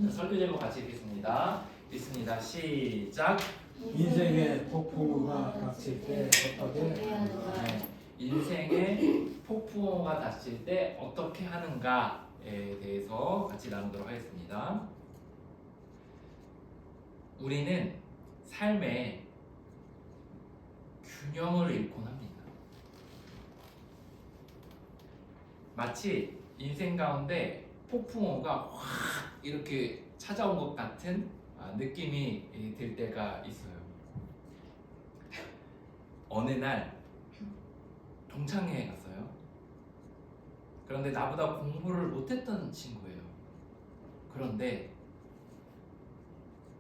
설교 제목 같이 읽겠습니다. 읽습니다. 시작. 인생의 폭풍우가 닥칠 때 어떻게 하는가? 인생의 폭풍우가 닥칠 때 어떻게 하는가에 대해서 같이 나누도록 하겠습니다. 우리는 삶에 균형을 잃곤 합니다. 마치 인생 가운데 폭풍우가 확 이렇게 찾아온 것 같은 느낌이 들 때가 있어요. 어느 날 동창회에 갔어요. 그런데 나보다 공부를 못했던 친구예요. 그런데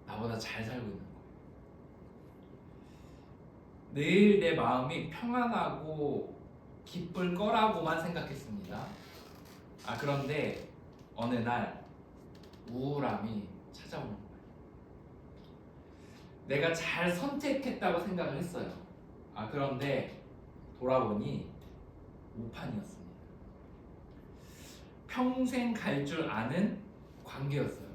나보다 잘 살고 있는 거예요. 늘 내 마음이 평안하고 기쁠 거라고만 생각했습니다. 그런데 어느 날 우울함이 찾아오는 거예요. 내가 잘 선택했다고 생각을 했어요. 그런데 돌아보니 오판이었습니다. 평생 갈 줄 아는 관계였어요.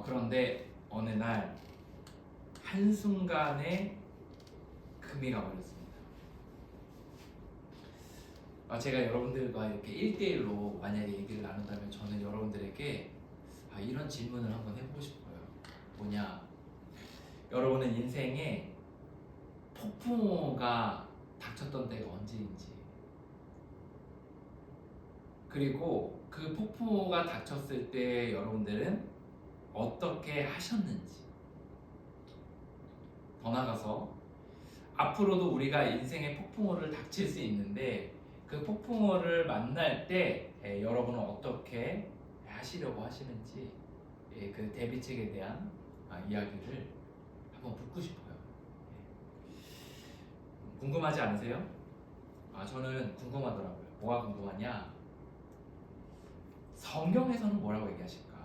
그런데 어느 날 한순간에 금이 가버렸습니다. 제가 여러분들과 이렇게 1대1로 만약에 얘기를 나눈다면 저는 여러분들에게 이런 질문을 한번 해보고 싶어요. 뭐냐? 여러분은 인생에 폭풍우가 닥쳤던 때가 언제인지, 그리고 그 폭풍우가 닥쳤을 때 여러분들은 어떻게 하셨는지, 더 나아가서 앞으로도 우리가 인생의 폭풍우를 닥칠 수 있는데 그 폭풍우를 만날 때 여러분은 어떻게 하시려고 하시는지, 그 대비책에 대한 이야기를 한번 묻고 싶어요. 궁금하지 않으세요? 저는 궁금하더라고요. 뭐가 궁금하냐? 성경에서는 뭐라고 얘기하실까?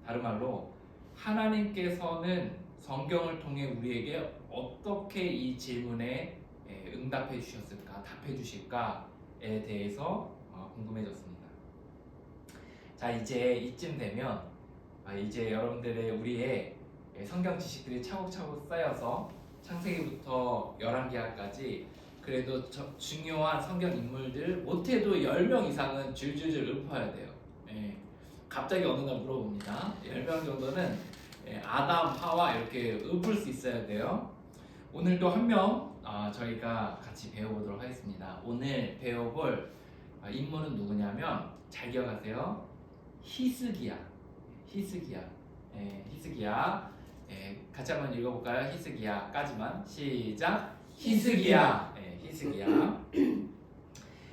다른 말로 하나님께서는 성경을 통해 우리에게 어떻게 이 질문에 응답해 주셨을까, 답해 주실까에 대해서 궁금해졌습니다. 자, 이제 이쯤 되면 이제 여러분들의 우리의 성경 지식들이 차곡차곡 쌓여서 창세기부터 열왕기하까지 그래도 중요한 성경 인물들 못해도 10명 이상은 줄줄줄 읊어야 돼요. 갑자기 어느 날 물어봅니다. 10명 정도는 아담, 하와 이렇게 읊을 수 있어야 돼요. 오늘 또 한 명 저희가 같이 배워보도록 하겠습니다. 오늘 배워볼 인물은 누구냐면, 잘 기억하세요. 히스기야. 같이 한번 읽어볼까요? 히스기야까지만. 시작. 히스기야.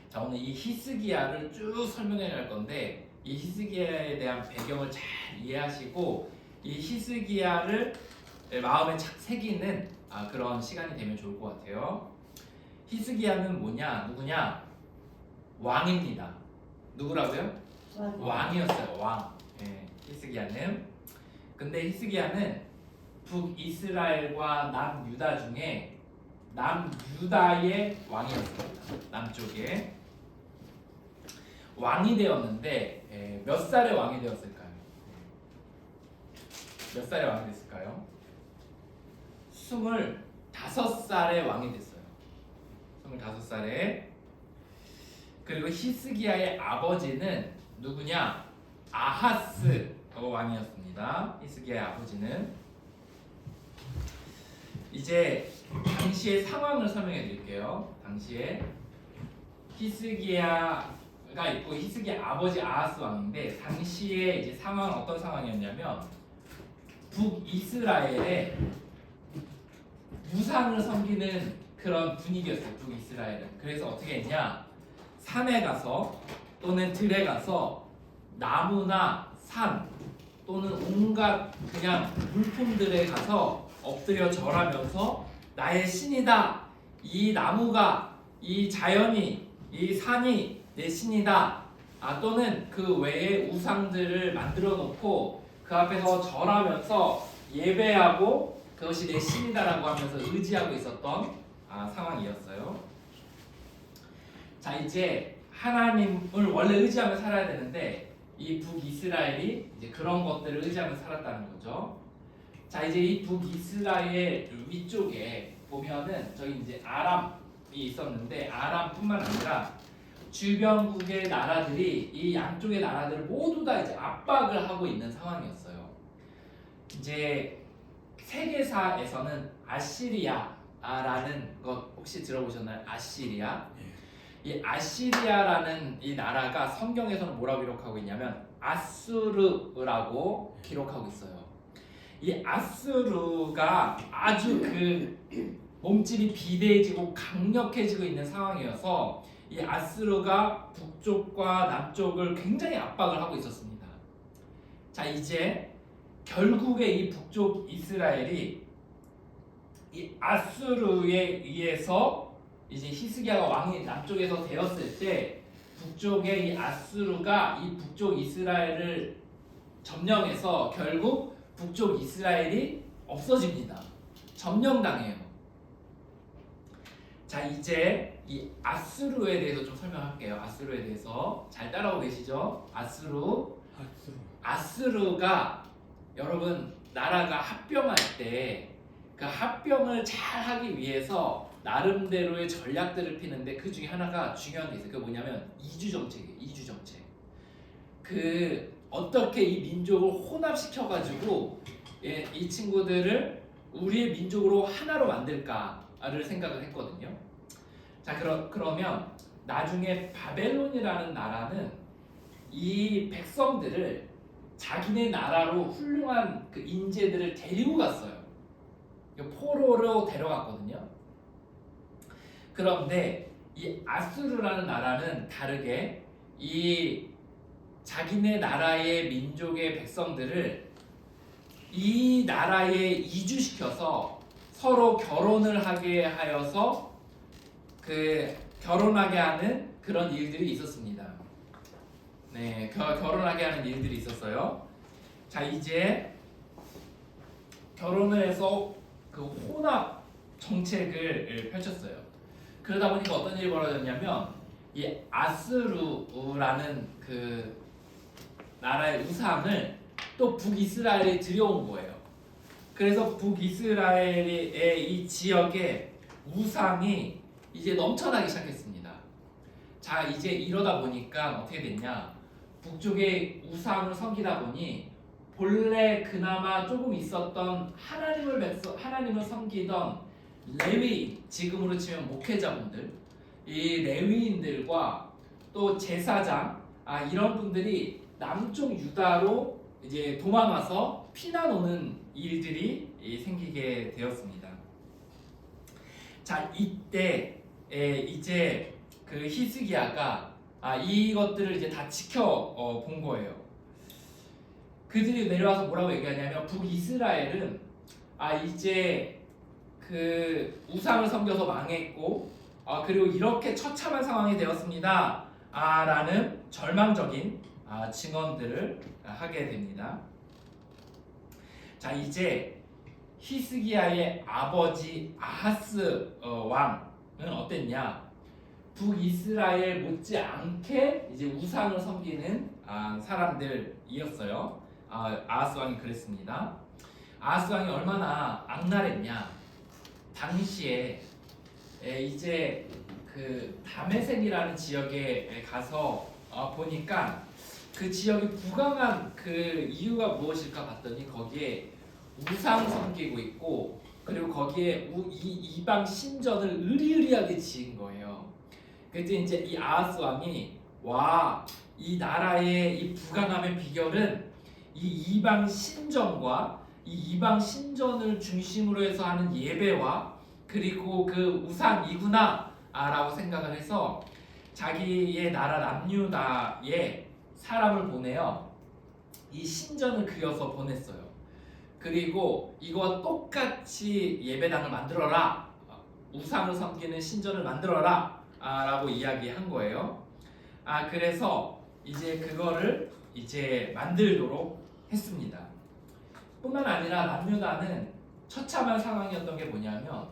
자, 오늘 이 히스기야를 쭉 설명해 줄 건데, 이 히스기야에 대한 배경을 잘 이해하시고 이 히스기야를 마음에 착 새기는 그런 시간이 되면 좋을 것 같아요. 히스기야는 누구냐? 왕입니다. 누구라고요? 왕이었어요. 왕. 히스기야는. 근데 히스기야는 북이스라엘과 남유다 중에 남유다의 왕이었습니다. 남쪽에 왕이 되었는데 몇 살에 왕이 되었을까요? 몇 살에 왕이 됐을까요? 25살에 왕이 됐어요. 25살에. 그리고 히스기야의 아버지는 누구냐? 아하스 왕이었습니다. 히스기야의 아버지는. 이제 당시의 상황을 설명해 드릴게요. 당시에 히스기야가 있고 히스기야 아버지 아하스 왕인데, 당시에 이제 상황은 어떤 상황이었냐면 북이스라엘에 우상을 섬기는 그런 분위기였어요. 북이스라엘은. 그래서 어떻게 했냐? 산에 가서 또는 들에 가서 나무나 산 또는 온갖 그냥 물품들에 가서 엎드려 절하면서 나의 신이다, 이 나무가, 이 자연이, 이 산이 내 신이다, 또는 그 외에 우상들을 만들어 놓고 그 앞에서 절하면서 예배하고 그것이 내 신이다라고 하면서 의지하고 있었던 상황이었어요. 자, 이제 하나님을 원래 의지하며 살아야 되는데 이 북이스라엘이 이제 그런 것들을 의지하며 살았다는 거죠. 자, 이제 이 북이스라엘 위쪽에 보면은 저기 이제 아람이 있었는데 아람뿐만 아니라 주변국의 나라들이 이 양쪽의 나라들을 모두 다 이제 압박을 하고 있는 상황이었어요. 이제 세계사에서는 아시리아라는 것 혹시 들어보셨나요? 아시리아? 이 아시리아라는 이 나라가 성경에서는 뭐라고 기록하고 있냐면 아수르라고 기록하고 있어요. 이 아수르가 아주 그 몸집이 비대해지고 강력해지고 있는 상황이어서 이 아수르가 북쪽과 남쪽을 굉장히 압박을 하고 있었습니다. 자, 이제 결국에 이 북쪽 이스라엘이 이 아수르에 의해서 이제 히스기야가 왕이 남쪽에서 되었을 때 북쪽의 이 아수르가 이 북쪽 이스라엘을 점령해서 결국 북쪽 이스라엘이 없어집니다. 점령당해요. 자, 이제 이 아수르에 대해서 좀 설명할게요. 아수르에 대해서 잘 따라오고 계시죠? 아수르가 여러분 나라가 합병할 때 그 합병을 잘 하기 위해서 나름대로의 전략들을 피는데 그 중에 하나가 중요한 게 있어요. 그게 뭐냐면 이주 정책이에요. 이주 정책. 그 어떻게 이 민족을 혼합시켜 가지고 이 친구들을 우리의 민족으로 하나로 만들까를 생각을 했거든요. 자, 그러면 나중에 바벨론이라는 나라는 이 백성들을 자기네 나라로 훌륭한 그 인재들을 데리고 갔어요. 포로로 데려갔거든요. 그런데 이 아수르라는 나라는 다르게 이 자기네 나라의 민족의 백성들을 이 나라에 이주시켜서 서로 결혼을 하게 하여서 그 결혼하게 하는 그런 일들이 있었습니다. 네, 결혼하게 하는 일들이 있었어요. 자, 이제 결혼을 해서 그 혼합 정책을 펼쳤어요. 그러다 보니까 어떤 일이 벌어졌냐면 이 아스루라는 그 나라의 우상을 또 북이스라엘에 들여온 거예요. 그래서 북이스라엘의 이 지역에 우상이 이제 넘쳐나기 시작했습니다. 자, 이제 이러다 보니까 어떻게 됐냐? 북쪽에 우상을 섬기다 보니 본래 그나마 조금 있었던 하나님을 섬기던 레위인, 지금으로 치면 목회자분들, 이 레위인들과 또 제사장, 이런 분들이 남쪽 유다로 이제 도망와서 피난 오는 일들이 생기게 되었습니다. 자, 이때 이제 그 히스기야가 이것들을 이제 다 지켜본 거예요. 그들이 내려와서 뭐라고 얘기하냐면 북이스라엘은 이제 그 우상을 섬겨서 망했고 그리고 이렇게 처참한 상황이 되었습니다. 라는 절망적인 증언들을 하게 됩니다. 자, 이제 히스기야의 아버지 아하스 왕은 어땠냐? 북이스라엘 못지않게 이제 우상을 섬기는 사람들이었어요. 아하스 왕이 그랬습니다. 아하스 왕이 얼마나 악랄했냐? 당시에 이제 그 다메섹이라는 지역에 가서 보니까 그 지역이 부강한 그 이유가 무엇일까 봤더니 거기에 우상 섬기고 있고 그리고 거기에 이방 신전을 으리으리하게 지은 거예요. 그래서 이제 이 아하스 왕이 이 나라의 이 부강함의 비결은 이 이방 신전과 이 이방 신전을 중심으로 해서 하는 예배와 그리고 그 우상이구나 라고 생각을 해서 자기의 나라 남유다에 사람을 보내요. 이 신전을 그려서 보냈어요. 그리고 이거와 똑같이 예배당을 만들어라, 우상을 섬기는 신전을 만들어라 라고 이야기한 거예요. 그래서 이제 그거를 이제 만들도록 했습니다. 뿐만 아니라 남유다는 처참한 상황이었던 게 뭐냐면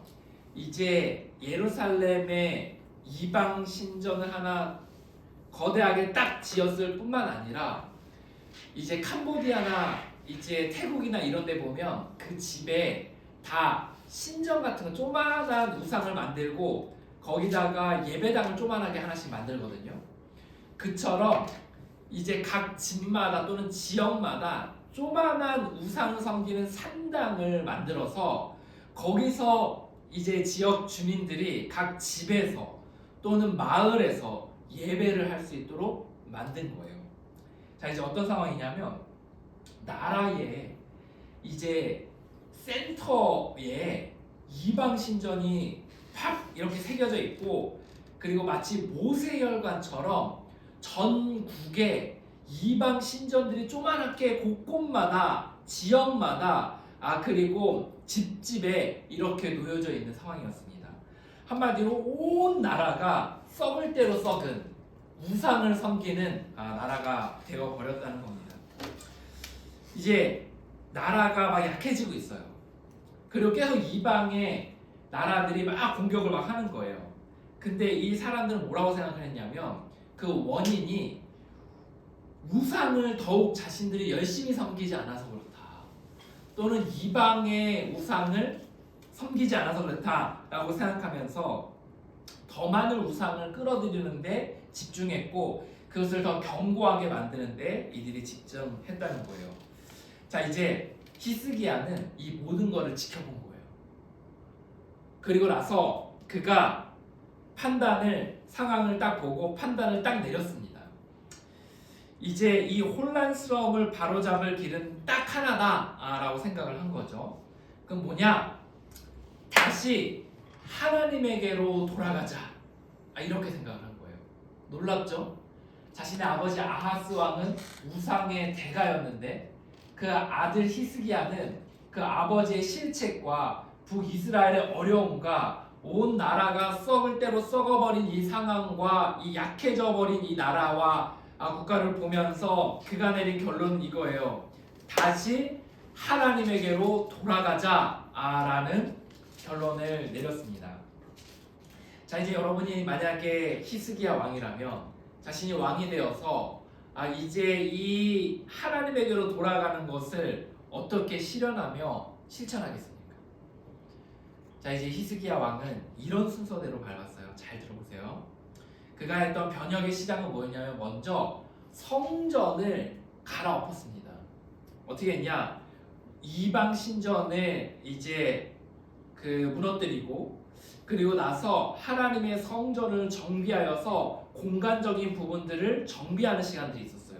이제 예루살렘에 이방 신전을 하나 거대하게 딱 지었을 뿐만 아니라 이제 캄보디아나 이제 태국이나 이런 데 보면 그 집에 다 신전 같은 거 조그만한 우상을 만들고 거기다가 예배당을 조그만하게 하나씩 만들거든요. 그처럼 이제 각 집마다 또는 지역마다 조그만한 우상을 섬기는 산당을 만들어서 거기서 이제 지역 주민들이 각 집에서 또는 마을에서 예배를 할 수 있도록 만든 거예요. 자, 이제 어떤 상황이냐면 나라에 이제 센터에 이방 신전이 팍 이렇게 새겨져 있고, 그리고 마치 모세혈관처럼 전국에 이방 신전들이 조그맣게 곳곳마다 지역마다 그리고 집집에 이렇게 놓여져 있는 상황이었습니다. 한마디로 온 나라가 썩을 대로 썩은 우상을 섬기는 나라가 되어 버렸다는 겁니다. 이제 나라가 막 약해지고 있어요. 그리고 계속 이방의 나라들이 막 공격을 막 하는 거예요. 근데 이 사람들은 뭐라고 생각했냐면 그 원인이 우상을 더욱 자신들이 열심히 섬기지 않아서 그렇다, 또는 이방의 우상을 섬기지 않아서 그렇다라고 생각하면서 더 많은 우상을 끌어들이는데 집중했고 그것을 더 견고하게 만드는데 이들이 집중했다는 거예요. 자, 이제 히스기야는 이 모든 것을 지켜본 거예요. 그리고 나서 그가 상황을 딱 보고 판단을 딱 내렸습니다. 이제 이 혼란스러움을 바로잡을 길은 딱 하나다라고 생각을 한 거죠. 그럼 뭐냐? 다시 하나님에게로 돌아가자. 이렇게 생각을 한 거예요. 놀랍죠? 자신의 아버지 아하스 왕은 우상의 대가였는데 그 아들 히스기야는 그 아버지의 실책과 북이스라엘의 어려움과 온 나라가 썩을 대로 썩어버린 이 상황과 이 약해져 버린 이 나라와 국가를 보면서 그가 내린 결론은 이거예요. 다시 하나님에게로 돌아가자라는 결론을 내렸습니다. 자, 이제 여러분이 만약에 히스기야 왕이라면 자신이 왕이 되어서 이제 이 하나님에게로 돌아가는 것을 어떻게 실현하며 실천하겠습니까? 자, 이제 히스기야 왕은 이런 순서대로 밟았어요. 잘 들어보세요. 그가 했던 변혁의 시작은 뭐였냐면 먼저 성전을 갈아엎었습니다. 어떻게 했냐? 이방 신전을 이제 무너뜨리고, 그리고 나서 하나님의 성전을 정비하여서 공간적인 부분들을 정비하는 시간들이 있었어요.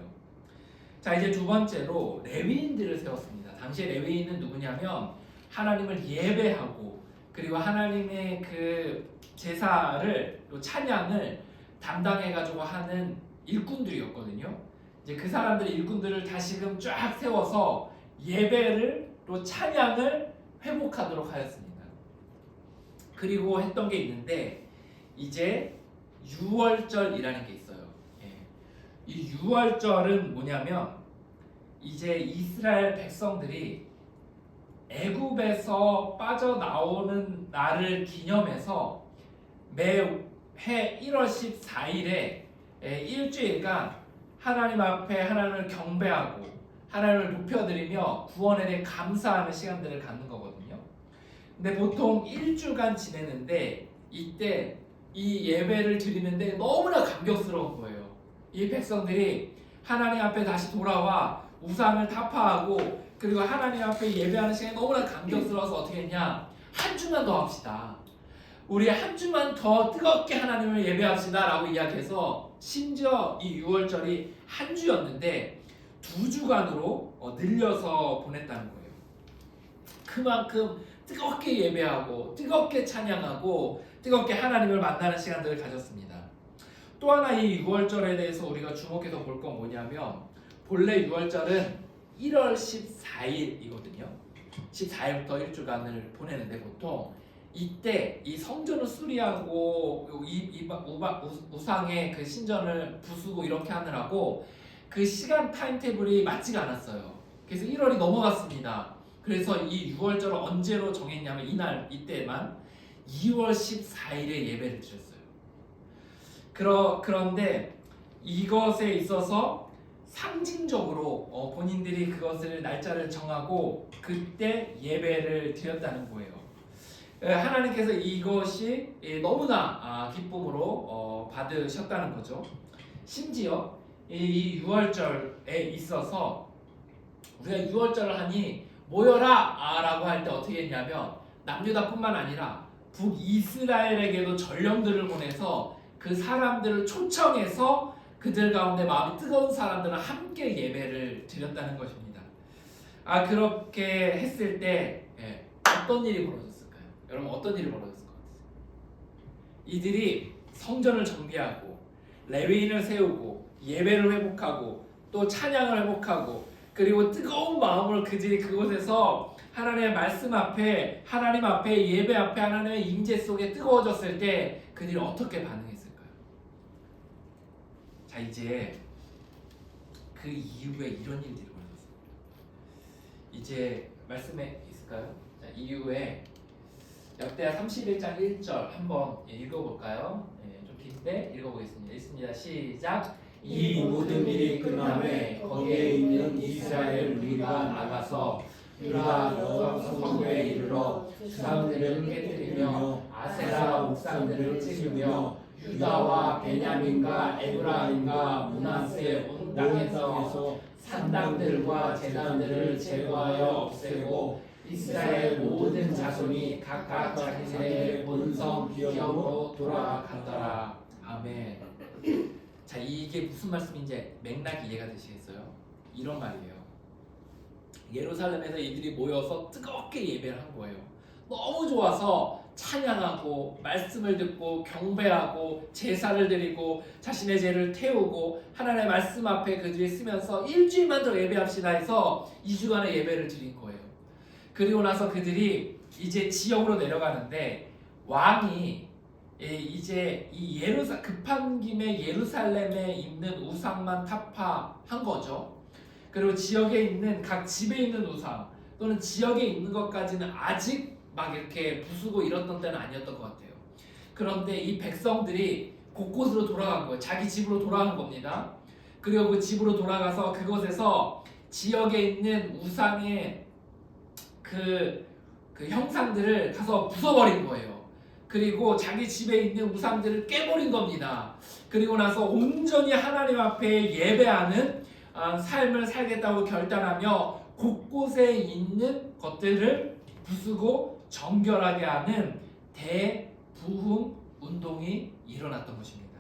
자, 이제 두 번째로 레위인들을 세웠습니다. 당시에 레위인은 누구냐면 하나님을 예배하고 그리고 하나님의 그 제사를 또 찬양을 담당해가지고 하는 일꾼들이었거든요. 이제 그 사람들 일꾼들을 다시금 쫙 세워서 예배를 또 찬양을 회복하도록 하였습니다. 그리고 했던 게 있는데 이제 유월절이라는 게 있어요. 이 유월절은 뭐냐면 이제 이스라엘 백성들이 애굽에서 빠져나오는 날을 기념해서 매해 1월 14일에 일주일간 하나님 앞에 하나님을 경배하고 하나님을 높여드리며 구원에 대해 감사하는 시간들을 갖는 거거든요. 근데 보통 일주간 지내는데 이때 이 예배를 드리는데 너무나 감격스러운 거예요. 이 백성들이 하나님 앞에 다시 돌아와 우상을 타파하고 그리고 하나님 앞에 예배하는 시간이 너무나 감격스러워서 어떻게 했냐? 한 주만 더 합시다. 우리 한 주만 더 뜨겁게 하나님을 예배합시다 라고 이야기해서 심지어 이 6월절이 한 주였는데 2주간으로 늘려서 보냈다는 거예요. 그만큼 뜨겁게 예배하고 뜨겁게 찬양하고 뜨겁게 하나님을 만나는 시간들을 가졌습니다. 또 하나 이 6월절에 대해서 우리가 주목해서 볼 건 뭐냐면 본래 6월절은 1월 14일이거든요. 14일부터 일주간을 보내는데 보통 이때 이 성전을 수리하고 우상의 그 신전을 부수고 이렇게 하느라고 그 시간 타임테이블이 맞지가 않았어요. 그래서 1월이 넘어갔습니다. 그래서 이 6월절을 언제로 정했냐면 이때만 2월 14일에 예배를 드렸어요. 그런데 이것에 있어서 상징적으로 본인들이 그것을 날짜를 정하고 그때 예배를 드렸다는 거예요. 하나님께서 이것이 너무나 기쁨으로 받으셨다는 거죠. 심지어 이 유월절에 있어서 우리가 유월절을 하니 모여라 라고 할 때 어떻게 했냐면 남유다뿐만 아니라 북이스라엘에게도 전령들을 보내서 그 사람들을 초청해서 그들 가운데 마음이 뜨거운 사람들은 함께 예배를 드렸다는 것입니다. 그렇게 했을 때 어떤 일이 벌어졌을까요? 여러분 어떤 일이 벌어졌을 것 같아요? 이들이 성전을 정비하고 레위인을 세우고 예배를 회복하고 또 찬양을 회복하고 그리고 뜨거운 마음으로 그들이 그곳에서 하나님의 말씀 앞에 하나님 앞에 예배 앞에 하나님의 임재 속에 뜨거워졌을 때 그들이 어떻게 반응했을까요? 자, 이제 그 이후에 이런 일들이 벌어졌어요. 이제 말씀에 있을까요? 자, 이후에 역대하 31장 1절 한번 읽어볼까요? 좀 긴데 읽어보겠습니다. 읽습니다. 시작. 이 모든 일이 끝남에 거기에 있는 이스라엘 무리가 나가서 유다 성읍에 이르러 주상들을 깨뜨리며 아세라 옥상들을 찍으며 유다와 베냐민과 에브라임과 므낫세 온 땅에서 산당들과 제단들을 제거하여 없애고 이스라엘 모든 자손이 각각 자기네의 본성 기업으로 돌아갔더라. 아멘. 자, 이게 무슨 말씀인지 맥락이 이해가 되시겠어요? 이런 말이에요. 예루살렘에서 이들이 모여서 뜨겁게 예배를 한 거예요. 너무 좋아서 찬양하고 말씀을 듣고 경배하고 제사를 드리고 자신의 죄를 태우고 하나님의 말씀 앞에 그들이 쓰면서 일주일만 더 예배합시다 해서 2주간의 예배를 드린 거예요. 그리고 나서 그들이 이제 지역으로 내려가는데 왕이 이제 이 급한 김에 예루살렘에 있는 우상만 타파한 거죠. 그리고 지역에 있는 각 집에 있는 우상 또는 지역에 있는 것까지는 아직 막 이렇게 부수고 이랬던 때는 아니었던 것 같아요. 그런데 이 백성들이 곳곳으로 돌아간 거예요. 자기 집으로 돌아간 겁니다. 그리고 그 집으로 돌아가서 그곳에서 지역에 있는 우상의 그 형상들을 가서 부숴버린 거예요. 그리고 자기 집에 있는 우상들을 깨버린 겁니다. 그리고 나서 온전히 하나님 앞에 예배하는 삶을 살겠다고 결단하며 곳곳에 있는 것들을 부수고 정결하게 하는 대부흥 운동이 일어났던 것입니다.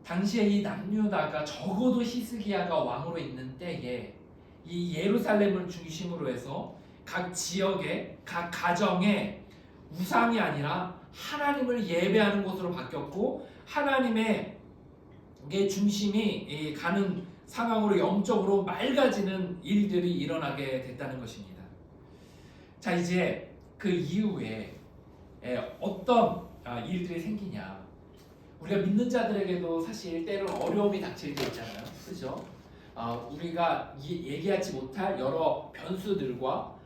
당시에 이 남유다가 적어도 히스기야가 왕으로 있는 때에 이 예루살렘을 중심으로 해서 각 지역에 각 가정에 우상이 아니라 하나님을 예배하는 곳으로 바뀌었고 하나님의 중심이 가는 상황으로 영적으로 맑아지는 일들이 일어나게 됐다는 것입니다. 자, 이제 그 이후에 어떤 일들이 생기냐. 우리가 믿는 자들에게도 사실 때로 어려움이 닥칠 때 있잖아요. 그죠? 우리가 얘기하지 못할 여러 변수들과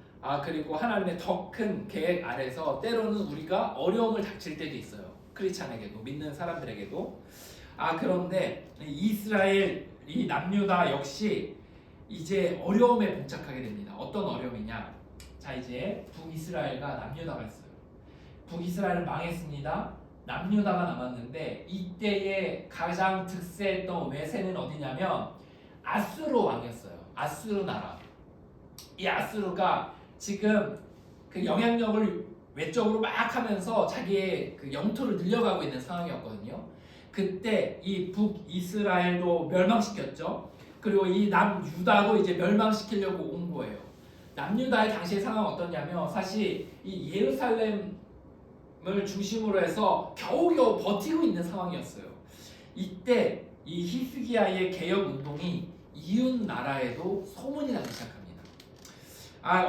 그리고 하나님의 더 큰 계획 아래서 때로는 우리가 어려움을 닥칠 때도 있어요. 크리스찬에게도 믿는 사람들에게도. 그런데 이스라엘 이 남유다 역시 이제 어려움에 봉착하게 됩니다. 어떤 어려움이냐? 자, 이제 북이스라엘과 남유다가 있어요. 북이스라엘은 망했습니다. 남유다가 남았는데 이때의 가장 득세했던 외세는 어디냐면 아수르 왕이었어요. 아수르 나라. 이 아수르가 지금 그 영향력을 외적으로 막 하면서 자기의 그 영토를 늘려가고 있는 상황이었거든요. 그때 이 북이스라엘도 멸망시켰죠. 그리고 이 남유다도 이제 멸망시키려고 온 거예요. 남유다의 당시의 상황은 어떠냐면 사실 이 예루살렘을 중심으로 해서 겨우겨우 버티고 있는 상황이었어요. 이때 이 히스기야의 개혁 운동이 이웃 나라에도 소문이 나기 시작합니다.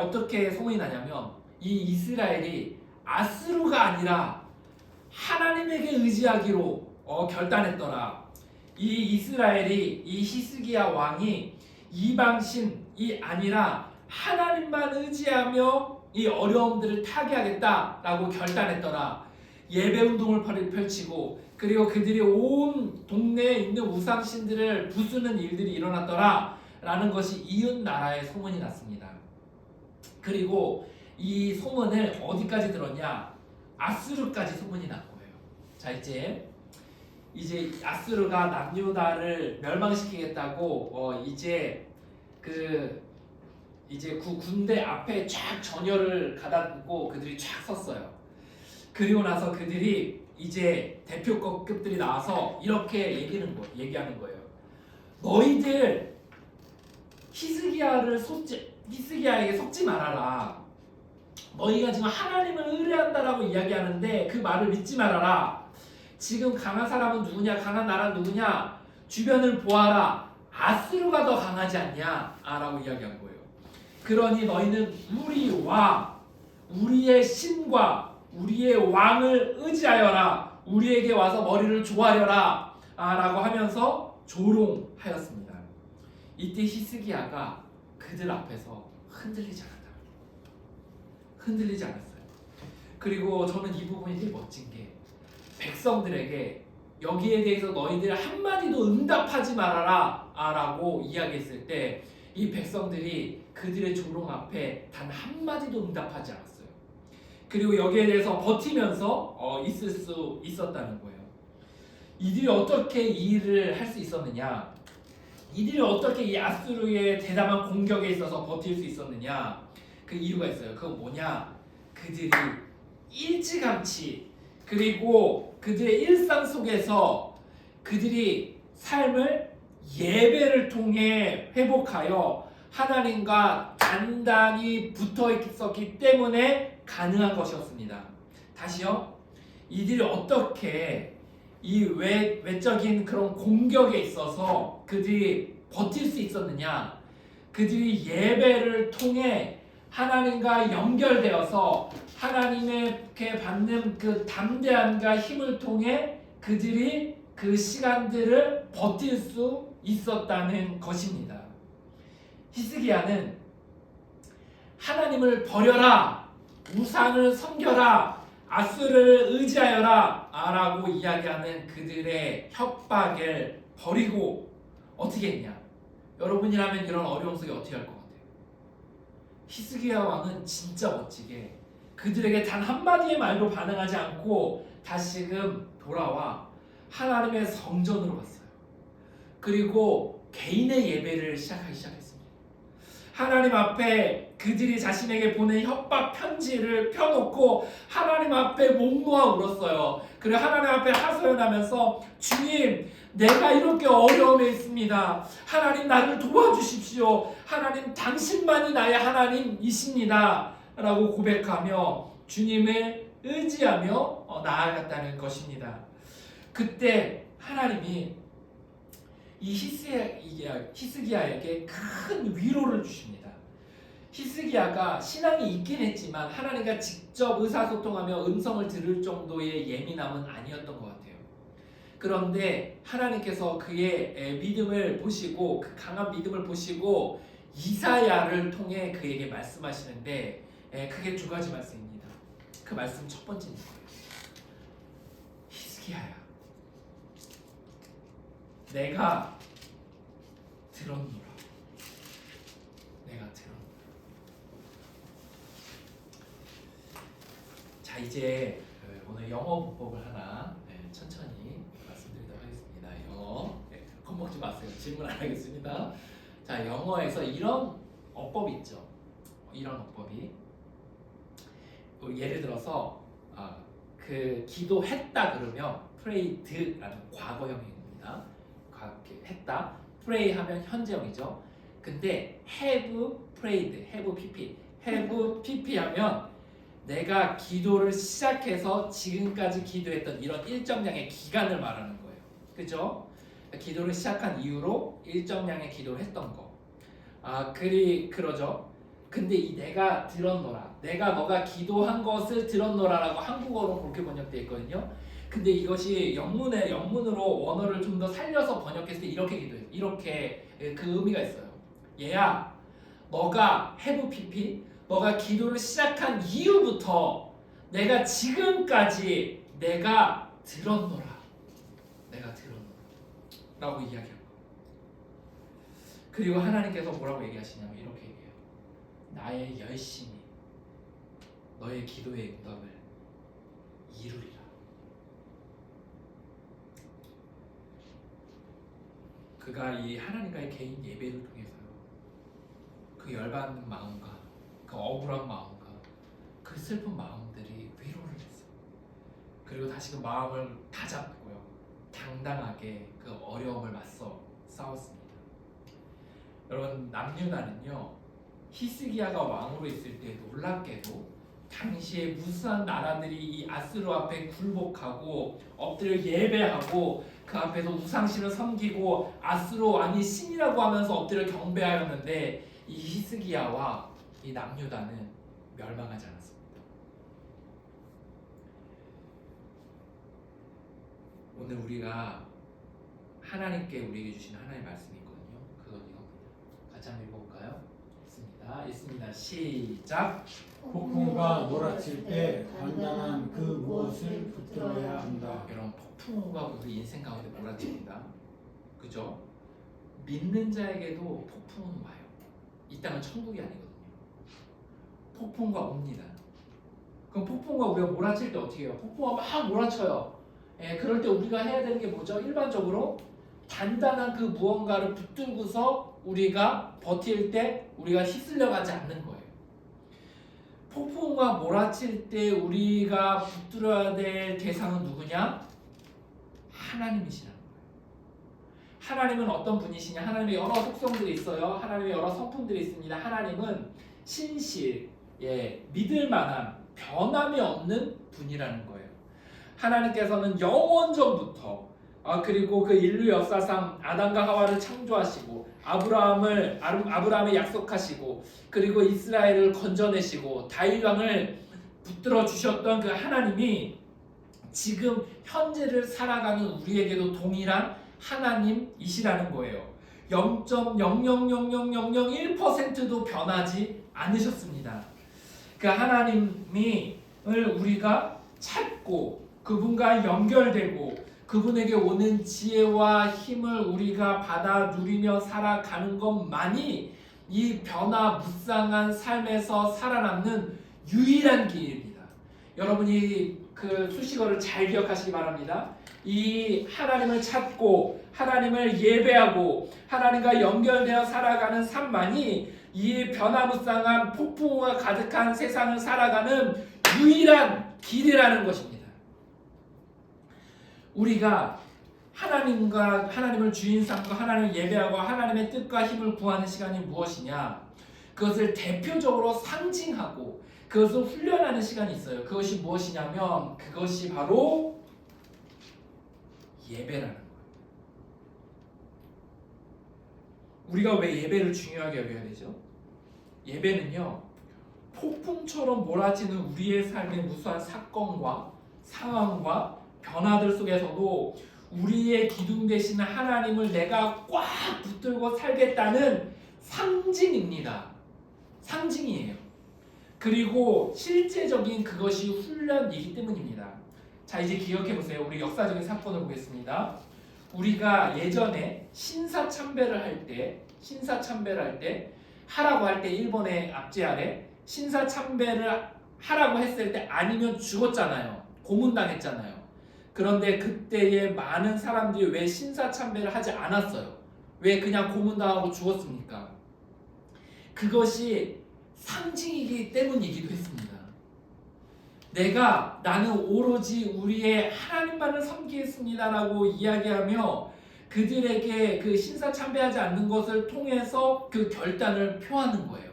어떻게 소문이 나냐면 이 이스라엘이 아수르가 아니라 하나님에게 의지하기로 결단했더라. 이 이스라엘이 이 히스기야 왕이 이방신이 아니라 하나님만 의지하며 이 어려움들을 타개하겠다라고 결단했더라. 예배 운동을 펼치고 그리고 그들이 온 동네에 있는 우상신들을 부수는 일들이 일어났더라 라는 것이 이웃 나라에 소문이 났습니다. 그리고 이 소문을 어디까지 들었냐? 아수르까지 소문이 난 거예요. 자, 이제 아수르가 남유다를 멸망시키겠다고 이제 그 군대 앞에 쫙 전열을 가다듬고 그들이 쫙 섰어요. 그리고 나서 그들이 이제 대표급들이 나와서 이렇게 얘기하는 거예요. 너희들 히스기야에게 속지 말아라. 너희가 지금 하나님을 의뢰한다라고 이야기하는데 그 말을 믿지 말아라. 지금 강한 사람은 누구냐? 강한 나라는 누구냐? 주변을 보아라. 아수르가 더 강하지 않냐? 라고 이야기한 거예요. 그러니 너희는 우리와 우리의 신과 우리의 왕을 의지하여라. 우리에게 와서 머리를 조아려라. 라고 하면서 조롱하였습니다. 이때 히스기야가 그들 앞에서 흔들리지 않았어요. 그리고 저는 이 부분이 되게 멋진 게 백성들에게 여기에 대해서 너희들 한마디도 응답하지 말아라 라고 이야기했을 때 이 백성들이 그들의 조롱 앞에 단 한마디도 응답하지 않았어요. 그리고 여기에 대해서 버티면서 있을 수 있었다는 거예요. 이들이 어떻게 이 일을 할 수 있었느냐? 이들이 어떻게 이 아수르의 대담한 공격에 있어서 버틸 수 있었느냐? 그 이유가 있어요. 그건 뭐냐? 그들이 일찌감치 그리고 그들의 일상 속에서 그들이 삶을 예배를 통해 회복하여 하나님과 단단히 붙어 있었기 때문에 가능한 것이었습니다. 다시요. 이들이 어떻게 이 외적인 그런 공격에 있어서 그들이 버틸 수 있었느냐? 그들이 예배를 통해 하나님과 연결되어서 하나님께 받는 그 담대함과 힘을 통해 그들이 그 시간들을 버틸 수 있었다는 것입니다. 히스기야는 하나님을 버려라, 우상을 섬겨라, 아수르를 의지하여라 라고 이야기하는 그들의 협박을 버리고 어떻게 했냐? 여러분이라면 이런 어려움 속에 어떻게 할 것 같아요? 히스기야 왕은 진짜 멋지게 그들에게 단 한마디의 말도 반응하지 않고 다시금 돌아와 하나님의 성전으로 갔어요. 그리고 개인의 예배를 시작하기 시작했습니다. 하나님 앞에 그들이 자신에게 보낸 협박 편지를 펴놓고 하나님 앞에 목 놓아 울었어요. 그리고 하나님 앞에 하소연하면서 주님, 내가 이렇게 어려움에 있습니다. 하나님 나를 도와주십시오. 하나님 당신만이 나의 하나님이십니다. 라고 고백하며 주님을 의지하며 나아갔다는 것입니다. 그때 하나님이 이 히스기야에게 큰 위로를 주십니다. 히스기야가 신앙이 있긴 했지만 하나님과 직접 의사소통하며 음성을 들을 정도의 예민함은 아니었던 것 같아요. 그런데 하나님께서 그의 믿음을 보시고 그 강한 믿음을 보시고 이사야를 통해 그에게 말씀하시는데 크게 두 가지 말씀입니다. 그 말씀 첫 번째는 히스기야야, 내가 들었노라. 자, 이제 오늘 영어 문법을 하나 천천히 말씀드리도록 하겠습니다. 영어 겁먹지 마세요. 질문 안 하겠습니다. 자, 영어에서 이런 어법이 있죠. 이런 어법이 예를 들어서 그 기도했다 그러면 prayed라는 과거형입니다. 했다. pray 하면 현재형이죠. 근데 have prayed, have pp 하면 내가 기도를 시작해서 지금까지 기도했던 이런 일정량의 기간을 말하는 거예요. 그죠? 기도를 시작한 이후로 일정량의 기도를 했던 거. 그러죠. 근데 이 내가 들었노라, 내가 너가 기도한 것을 들었노라라고 한국어로 그렇게 번역되어 있거든요. 근데 이것이 영문으로 원어를 좀 더 살려서 번역했을 때 이렇게 기도해요. 이렇게 그 의미가 있어요. 얘야, 너가 have pp, 너가 기도를 시작한 이후부터 내가 지금까지 내가 들었노라. 내가 들어놓은 라고 이야기한 거예요. 그리고 하나님께서 뭐라고 얘기하시냐면 이렇게 얘기해요. 나의 열심이 너의 기도의 응답을 이루리라. 그가 이 하나님과의 개인 예배를 통해서요, 그 열받는 마음과 그 억울한 마음과 그 슬픈 마음들이 위로를 했어요. 그리고 다시 그 마음을 다잡고요, 당당하게 그 어려움을 맞서 싸웠습니다. 여러분, 남유다는요, 히스기야가 왕으로 있을 때 놀랍게도 당시에 무수한 나라들이 이 아스로 앞에 굴복하고 엎드려 예배하고 그 앞에서 우상신을 섬기고 아스로 왕이 신이라고 하면서 엎드려 경배하였는데, 이 히스기야와 이 남유다는 멸망하지 않았습니다. 오늘 우리가 하나님께 우리에게 주신 하나님의 말씀이 있거든요. 그건 이겁니다. 같이 한번 읽어볼까요? 있습니다. 시작. 폭풍과 몰아칠 때 단단한 그 무엇을 붙들어야 한다. 여러분, 폭풍우가 우리 인생 가운데 몰아칩니다. 그죠? 믿는 자에게도 폭풍은 와요. 이 땅은 천국이 아니거든요. 폭풍과 옵니다. 그럼 폭풍과 우리가 몰아칠 때 어떻게 해요? 폭풍과 막 몰아쳐요. 그럴 때 우리가 해야 되는 게 뭐죠? 일반적으로 단단한 그 무언가를 붙들고서 우리가 버틸 때 우리가 휩쓸려 가지 않는 거예요. 폭풍과 몰아칠 때 우리가 붙들어야 될 대상은 누구냐? 하나님이시라는 거예요. 하나님은 어떤 분이시냐? 하나님의 여러 속성들이 있어요. 하나님의 여러 성품들이 있습니다. 하나님은 신실, 믿을 만한, 변함이 없는 분이라는 거예요. 하나님께서는 영원전부터 그리고 그 인류 역사상 아담과 하와를 창조하시고 아브라함의 약속하시고 그리고 이스라엘을 건져내시고 다윗 왕을 붙들어 주셨던 그 하나님이 지금 현재를 살아가는 우리에게도 동일한 하나님이시라는 거예요. 0.0000001%도 변하지 않으셨습니다. 그 하나님을 우리가 찾고 그분과 연결되고 그분에게 오는 지혜와 힘을 우리가 받아 누리며 살아가는 것만이 이 변화무쌍한 삶에서 살아남는 유일한 길입니다. 여러분이 그 수식어를 잘 기억하시기 바랍니다. 이 하나님을 찾고 하나님을 예배하고 하나님과 연결되어 살아가는 삶만이 이 변화무쌍한 폭풍우가 가득한 세상을 살아가는 유일한 길이라는 것입니다. 우리가 하나님을 주인 삼고 하나님을 예배하고 하나님의 뜻과 힘을 구하는 시간이 무엇이냐? 그것을 대표적으로 상징하고 그것을 훈련하는 시간이 있어요. 그것이 무엇이냐면 그것이 바로 예배라는 거예요. 우리가 왜 예배를 중요하게 여겨야 되죠? 예배는요, 폭풍처럼 몰아치는 우리의 삶의 무수한 사건과 상황과 변화들 속에서도 우리의 기둥 되시는 하나님을 내가 꽉 붙들고 살겠다는 상징입니다. 상징이에요. 그리고 실제적인 그것이 훈련이기 때문입니다. 자, 이제 기억해 보세요. 우리 역사적인 사건을 보겠습니다. 우리가 예전에 신사참배를 할 때 하라고 할 때 일본의 압제 아래 신사참배를 하라고 했을 때 아니면 죽었잖아요. 고문당했잖아요. 그런데 그때에 많은 사람들이 왜 신사참배를 하지 않았어요? 왜 그냥 고문당하고 죽었습니까? 그것이 상징이기 때문이기도 했습니다. 나는 오로지 우리의 하나님만을 섬기겠습니다라고 이야기하며 그들에게 그 신사참배하지 않는 것을 통해서 그 결단을 표하는 거예요.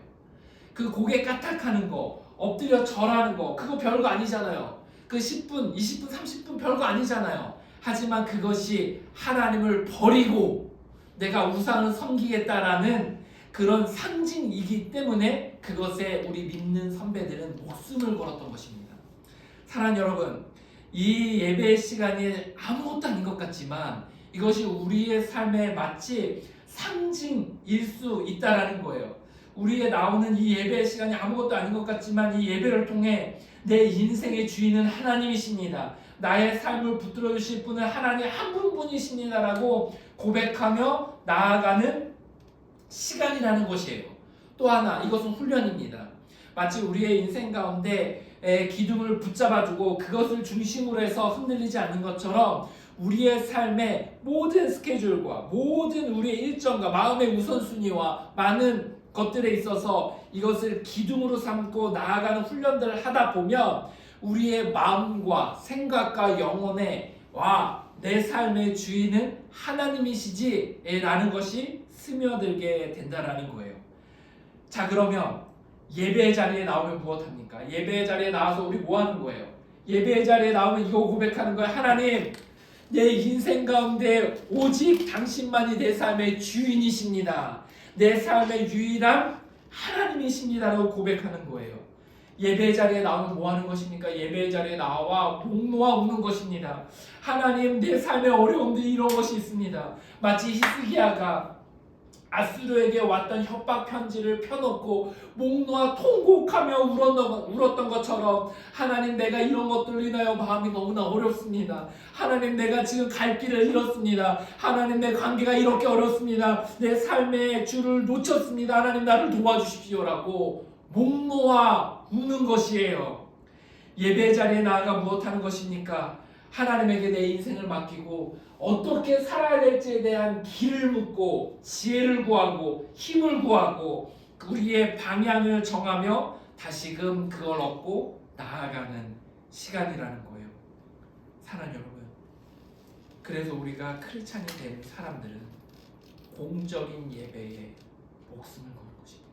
그 고개 까딱하는 거, 엎드려 절하는 거, 그거 별거 아니잖아요. 그 10분, 20분, 30분 별거 아니잖아요. 하지만 그것이 하나님을 버리고 내가 우상을 섬기겠다라는 그런 상징이기 때문에 그것에 우리 믿는 선배들은 목숨을 걸었던 것입니다. 사랑하는 여러분, 이 예배의 시간이 아무것도 아닌 것 같지만 이것이 우리의 삶에 마치 상징일 수 있다라는 거예요. 우리의 나오는 이 예배의 시간이 아무것도 아닌 것 같지만 이 예배를 통해 내 인생의 주인은 하나님이십니다. 나의 삶을 붙들어 주실 분은 하나님 한 분뿐이십니다라고 고백하며 나아가는 시간이라는 것이에요. 또 하나, 이것은 훈련입니다. 마치 우리의 인생 가운데 기둥을 붙잡아주고 그것을 중심으로 해서 흔들리지 않는 것처럼 우리의 삶의 모든 스케줄과 모든 우리의 일정과 마음의 우선순위와 많은 것들에 있어서 이것을 기둥으로 삼고 나아가는 훈련들을 하다 보면 우리의 마음과 생각과 영혼에 내 삶의 주인은 하나님이시지 라는 것이 스며들게 된다라는 거예요. 자, 그러면 예배의 자리에 나오면 무엇합니까? 예배의 자리에 나와서 우리 뭐 하는 거예요? 예배의 자리에 나오면 이거 고백하는 거예요. 하나님, 내 인생 가운데 오직 당신만이 내 삶의 주인이십니다. 내 삶의 유일한 하나님이십니다라고 고백하는 거예요. 예배의 자리에 나오면 뭐 하는 것입니까? 예배의 자리에 나와 목 놓아 우는 것입니다. 하나님, 내 삶의 어려움들이 이런 것이 있습니다. 마치 히스기야가 아수르에게 왔던 협박 편지를 펴놓고 목 놓아 통곡하며 울었던 것처럼 하나님, 내가 이런 것들로 인하여 마음이 너무나 어렵습니다. 하나님, 내가 지금 갈 길을 잃었습니다. 하나님, 내 관계가 이렇게 어렵습니다. 내 삶의 줄을 놓쳤습니다. 하나님, 나를 도와주십시오라고 목 놓아 우는 것이에요. 예배 자리에 나아가 무엇하는 것입니까? 하나님에게 내 인생을 맡기고 어떻게 살아야 될지에 대한 길을 묻고 지혜를 구하고 힘을 구하고 우리의 방향을 정하며 다시금 그걸 얻고 나아가는 시간이라는 거예요. 사랑하는 여러분, 그래서 우리가 크리스찬이 된 사람들은 공적인 예배에 목숨을 거는 것입니다.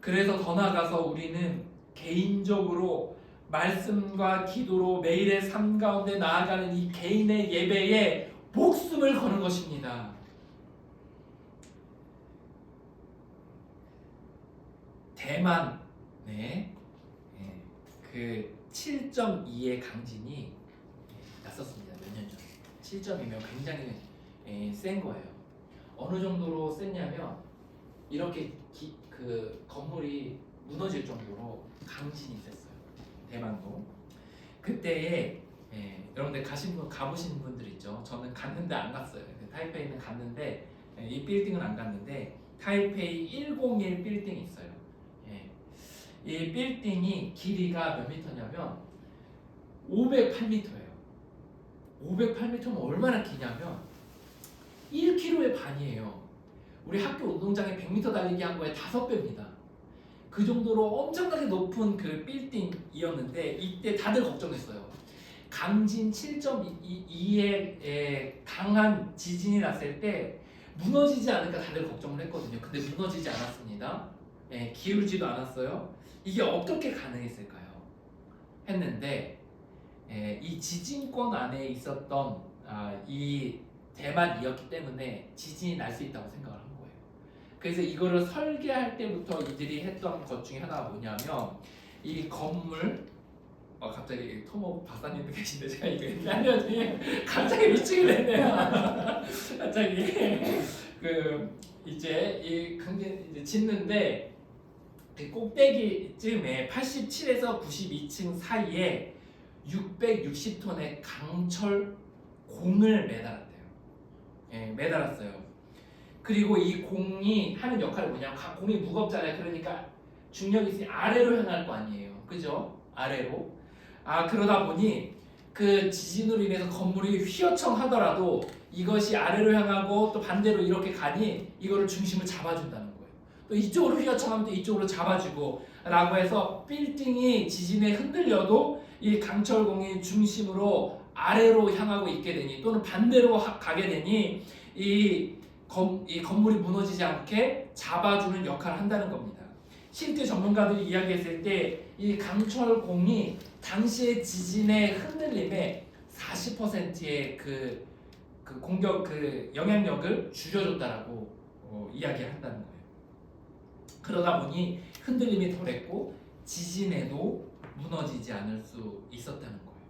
그래서 더 나아가서 우리는 개인적으로 말씀과 기도로 매일의 삶 가운데 나아가는 이 개인의 예배에 목숨을 거는 것입니다. 대만 그 7.2의 강진이 났었습니다. 몇 년 전에. 7.2면 굉장히 센 거예요. 어느 정도로 셌냐면 이렇게 그 건물이 무너질 정도로 강진이 셌어요. 대만도. 그때에 여러분들 가보신 분들 있죠. 저는 갔는데 안 갔어요. 타이페이는 갔는데 이 빌딩은 안 갔는데 타이페이 101 빌딩이 있어요. 이 빌딩이 길이가 몇 미터냐면 508m예요. 508m면 얼마나 기냐면 1km의 반이에요. 우리 학교 운동장에 100m 달리기 한 거에 5배입니다. 그 정도로 엄청나게 높은 그 빌딩이었는데 이때 다들 걱정했어요. 강진 7.2의 강한 지진이 났을 때 무너지지 않을까 다들 걱정을 했거든요. 근데 무너지지 않았습니다. 기울지도 않았어요. 이게 어떻게 가능했을까요? 했는데 이 지진권 안에 있었던 이 대만이었기 때문에 지진이 날 수 있다고 생각을 한 거예요. 그래서 이거를 설계할 때부터 이들이 했던 것 중에 하나가 뭐냐면 이 건물 갑자기 토모 박사님도 계신데 제가 이거 얘기하려니 갑자기 미치게 됐네요. 갑자기 그 이제 이 강진 이제 짓는데 그 꼭대기쯤에 87에서 92층 사이에 660톤의 강철 공을 매달았대요. 매달았어요. 그리고 이 공이 하는 역할이 뭐냐면 공이 무겁잖아요. 그러니까 중력이 있으니 아래로 향할 거 아니에요. 그죠? 아래로. 그러다 보니 그 지진으로 인해서 건물이 휘어청하더라도 이것이 아래로 향하고 또 반대로 이렇게 가니 이거를 중심을 잡아준다는 거예요. 또 이쪽으로 휘어청하면 또 이쪽으로 잡아주고 라고 해서 빌딩이 지진에 흔들려도 이 강철공이 중심으로 아래로 향하고 있게 되니 또는 반대로 가게 되니 이 건물이 무너지지 않게 잡아주는 역할을 한다는 겁니다. 실제 전문가들이 이야기했을 때 이 강철공이 당시의 지진의 흔들림의 40%의 그 공격 영향력을 줄여줬다라고 이야기를 한다는 거예요. 그러다 보니 흔들림이 덜했고 지진에도 무너지지 않을 수 있었다는 거예요.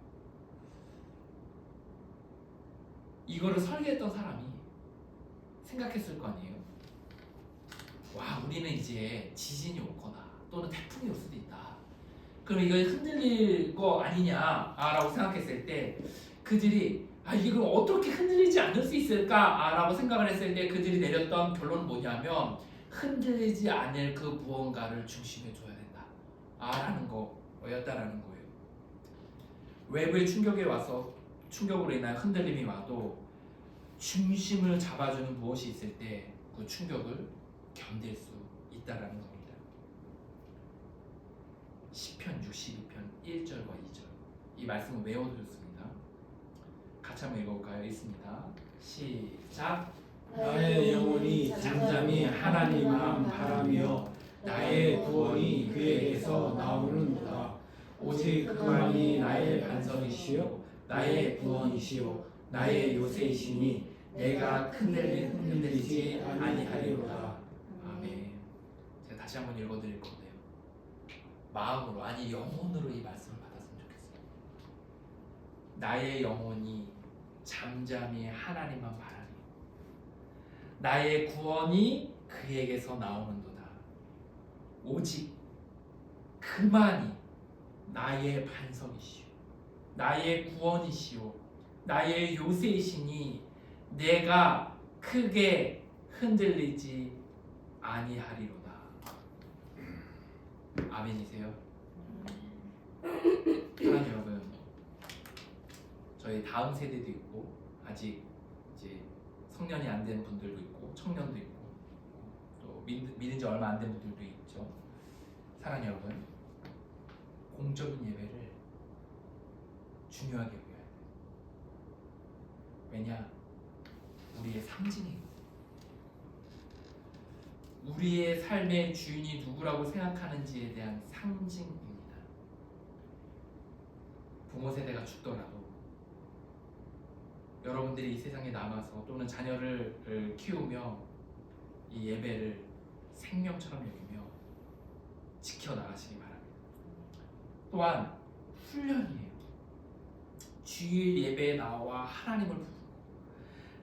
이거를 설계했던 사람이 생각했을 거 아니에요. 와, 우리는 이제 지진이 오거나 또는 태풍이 올 수도 있다. 그럼 이거 흔들릴 거 아니냐라고 생각했을 때 그들이 이걸 어떻게 흔들리지 않을 수 있을까라고 생각을 했을 때 그들이 내렸던 결론은 뭐냐면 흔들리지 않을 그 무언가를 중심에 둬야 된다. 라는 거였다라는 거예요. 외부의 충격으로 인한 흔들림이 와도 중심을 잡아주는 무엇이 있을 때 그 충격을 견딜 수 있다라는 겁니다. 시편 62편 1절과 2절 이 말씀을 외워두셨습니다. 같이 한번 읽어볼까요? 있습니다. 시작. 나의 영혼이 잠잠히 하나님만 바라며 나의 구원이 그에게서 나오는도다. 오직 그만이 나의 반석이시요 나의 구원이시요 나의 요새이시니 내가 흔들리지 아니하리로다. 아멘. 제가 다시 한번 읽어드릴 건데요. 마음으로 아니 영혼으로 이 말씀을 받았으면 좋겠어요. 나의 영혼이 잠잠히 하나님만 바라며 나의 구원이 그에게서 나오는도다. 오직 그만이 나의 반석이시오 나의 구원이시오 나의 요새이시니 내가 크게 흔들리지 아니하리로다. 아멘이세요? 사랑하는 여러분, 저희 다음 세대도 있고 아직 이제 성년이 안 된 분들도 있고 청년도 있고 또 믿은 지 얼마 안 된 분들도 있죠. 사랑하는 여러분, 공적인 예배를 중요하게 여겨야 돼요. 왜냐? 우리의 상징이고 우리의 삶의 주인이 누구라고 생각하는지에 대한 상징입니다. 부모 세대가 죽더라도 여러분들이 이 세상에 남아서 또는 자녀를 키우며 이 예배를 생명처럼 여기며 지켜나가시기 바랍니다. 또한 훈련이에요. 주일 예배에 나와 하나님을 부르고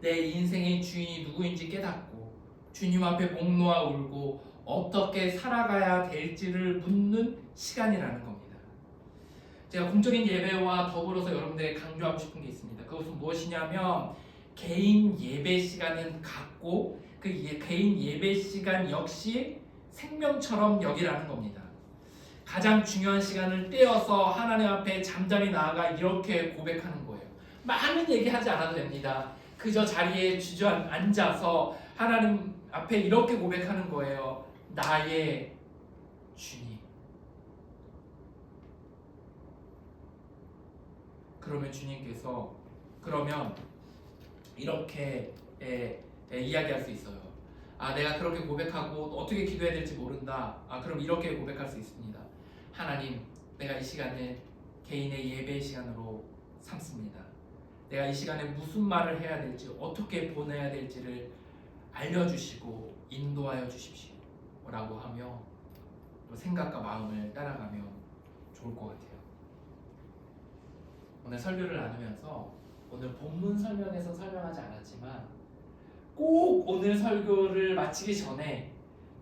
내 인생의 주인이 누구인지 깨닫고 주님 앞에 목 놓아 울고 어떻게 살아가야 될지를 묻는 시간이라는 겁니다. 제가 공적인 예배와 더불어서 여러분들에게 강조하고 싶은 게 있습니다. 그것은 무엇이냐면 개인 예배 시간은 갖고 그 개인 예배 시간 역시 생명처럼 여기라는 겁니다. 가장 중요한 시간을 떼어서 하나님 앞에 잠잠히 나아가 이렇게 고백하는 거예요. 많은 얘기하지 않아도 됩니다. 그저 자리에 주저앉아서 하나님 앞에 이렇게 고백하는 거예요. 나의 주님. 그러면 주님께서 이렇게 이야기할 수 있어요. 내가 그렇게 고백하고 어떻게 기도해야 될지 모른다. 그럼 이렇게 고백할 수 있습니다. 하나님, 내가 이 시간을 개인의 예배 시간으로 삼습니다. 내가 이 시간에 무슨 말을 해야 될지 어떻게 보내야 될지를 알려주시고 인도하여 주십시오 라고 하며 또 생각과 마음을 따라가면 좋을 것 같아요. 오늘 설교를 나누면서 오늘 본문 설명에서 설명하지 않았지만 꼭 오늘 설교를 마치기 전에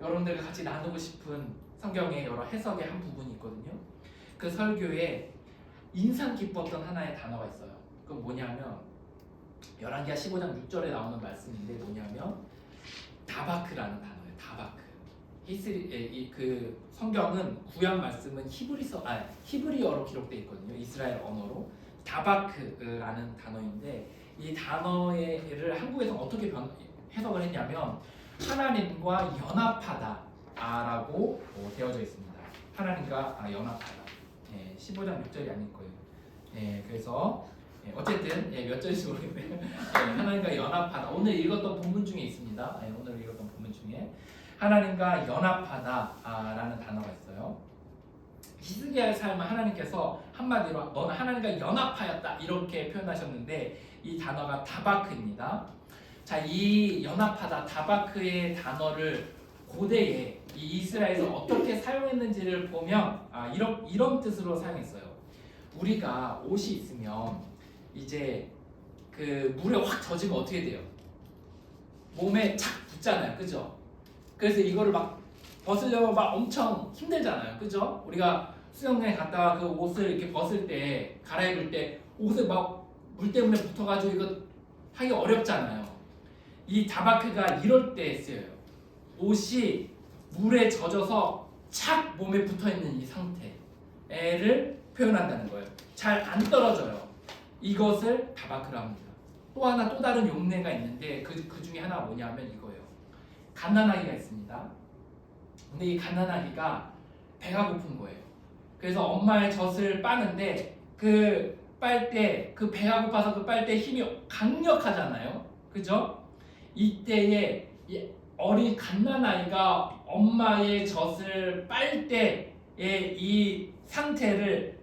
여러분들과 같이 나누고 싶은 성경의 여러 해석의 한 부분이 있거든요. 그 설교에 인상 깊었던 하나의 단어가 있어요. 그건 뭐냐면 열왕기하 15장 6절에 나오는 말씀인데 뭐냐면 다바크라는 단어예요. 다바크. 그 성경은 구약 말씀은 히브리어로 기록되어 있거든요. 이스라엘 언어로 다바크라는 단어인데 이 단어를 한국에서 어떻게 해석을 했냐면 하나님과 연합하다라고 되어져 있습니다. 하나님과 연합하다. 15장 6절이 아닐 거예요. 그래서 어쨌든 몇 절인지 모르겠네요. 하나님과 연합하다. 오늘 읽었던 본문 중에 있습니다. 오늘 읽었던 본문 중에 하나님과 연합하다라는 단어가 있어요. 히스기야의 삶을 하나님께서 한마디로 너는 하나님과 연합하였다 이렇게 표현하셨는데 이 단어가 다바크입니다. 자, 이 연합하다 다바크의 단어를 고대에 이 이스라엘에서 어떻게 사용했는지를 보면 이런 뜻으로 사용했어요. 우리가 옷이 있으면 이제 그 물에 확 젖으면 어떻게 돼요? 몸에 착 붙잖아요, 그죠? 그래서 이거를 막 벗으려면 막 엄청 힘들잖아요. 그죠? 우리가 수영장에 갔다가 그 옷을 이렇게 벗을 때, 갈아입을 때 옷에 막 물 때문에 붙어가지고 이거 하기 어렵잖아요. 이 다바크가 이럴 때 쓰여요. 옷이 물에 져져서 착 몸에 붙어있는 이 상태를 표현한다는 거예요. 잘 안 떨어져요. 이것을 다바크라고 합니다. 또 다른 용례가 있는데 그 중에 하나가 뭐냐면 이거예요. 갓난아기가 있습니다. 근데 이 갓난아기가 배가 고픈 거예요. 그래서 엄마의 젖을 빠는데 그 빨대, 그 배가 고파서 그 빨대 힘이 강력하잖아요. 그죠? 이때에 이 어린 갓난아이가 엄마의 젖을 빨 때의 이 상태를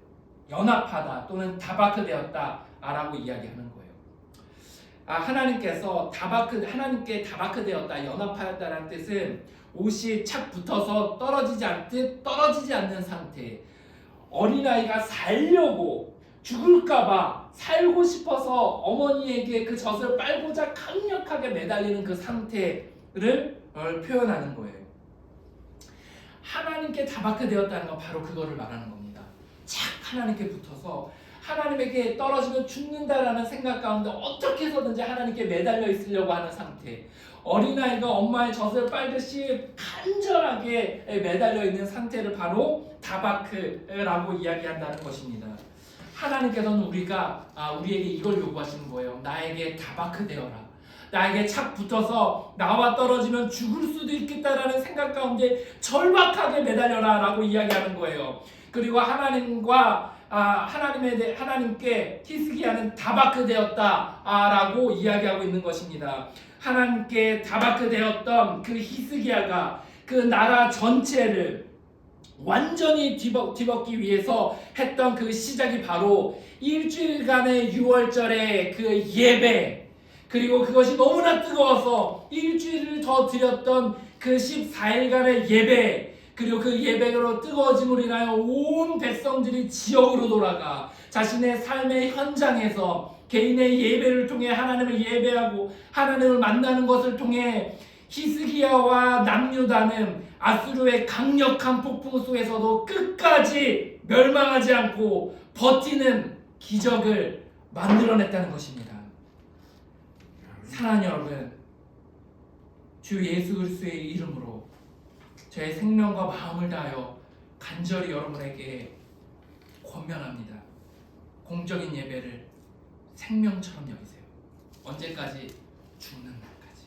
연합하다 또는 다바크되었다라고 이야기하는 거예요. 하나님께서 하나님께 다바크되었다, 연합하였다라는 뜻은 옷이 착 붙어서 떨어지지 않듯 떨어지지 않는 상태. 어린아이가 살려고 죽을까봐 살고 싶어서 어머니에게 그 젖을 빨고자 강력하게 매달리는 그 상태를 표현하는 거예요. 하나님께 다바크되었다는 건 바로 그거를 말하는 겁니다. 착 하나님께 붙어서 하나님에게 떨어지면 죽는다라는 생각 가운데 어떻게 해서든지 하나님께 매달려 있으려고 하는 상태. 어린아이가 엄마의 젖을 빨듯이 간절하게 매달려 있는 상태를 바로 다바크라고 이야기한다는 것입니다. 하나님께서는 우리에게 이걸 요구하시는 거예요. 나에게 다바크 되어라. 나에게 착 붙어서 나와 떨어지면 죽을 수도 있겠다라는 생각 가운데 절박하게 매달려라 라고 이야기하는 거예요. 그리고 하나님께 히스기야는 다바크 되었다라고 이야기하고 있는 것입니다. 하나님께 다바크 되었던 그 히스기야가 그 나라 전체를 완전히 뒤덮기 위해서 했던 그 시작이 바로 일주일간의 6월절의 그 예배, 그리고 그것이 너무나 뜨거워서 일주일을 더 드렸던 그 14일간의 예배, 그리고 그 예배로 뜨거워짐으로 인하여 온 백성들이 지역으로 돌아가 자신의 삶의 현장에서 개인의 예배를 통해 하나님을 예배하고 하나님을 만나는 것을 통해 히스기야와 남유다는 아수르의 강력한 폭풍 속에서도 끝까지 멸망하지 않고 버티는 기적을 만들어냈다는 것입니다. 사랑하는 여러분, 주 예수 그리스도의 이름으로 저의 생명과 마음을 다하여 간절히 여러분에게 권면합니다. 공적인 예배를 생명처럼 여기세요. 언제까지? 죽는 날까지.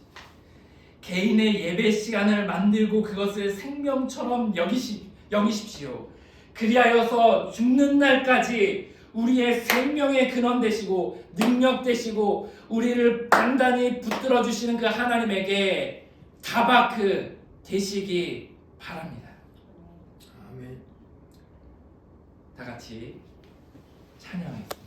개인의 예배 시간을 만들고 그것을 생명처럼 여기십시오. 그리하여서 죽는 날까지 우리의 생명의 근원 되시고 능력 되시고 우리를 단단히 붙들어 주시는 그 하나님에게 다바크 되시기 바랍니다. 아멘. 다 같이 찬양하겠습니다.